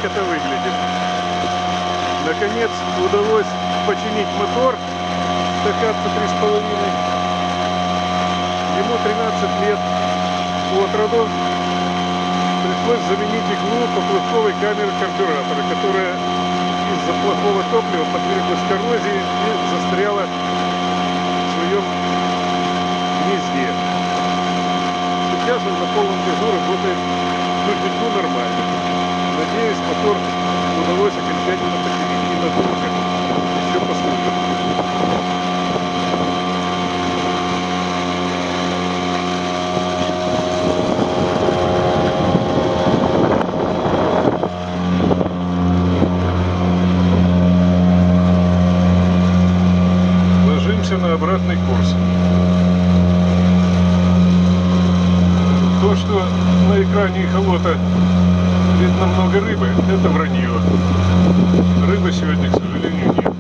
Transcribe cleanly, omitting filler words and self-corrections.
это выглядит. Наконец удалось починить мотор Дакатсу 3,5. Ему 13 лет от роду. Пришлось заменить иглу поплавковой камеры карбюратора, которая из-за плохого топлива подверглась коррозии и застряла в своем гнезде. Сейчас он на полном газу работает чуть-чуть нормально. Надеюсь, мотор удалось окончательно починить и надолго. Еще послужит. Ложимся на обратный курс. То, что на экране эхолота видно много рыбы, это вранье. Рыбы сегодня, к сожалению, нет.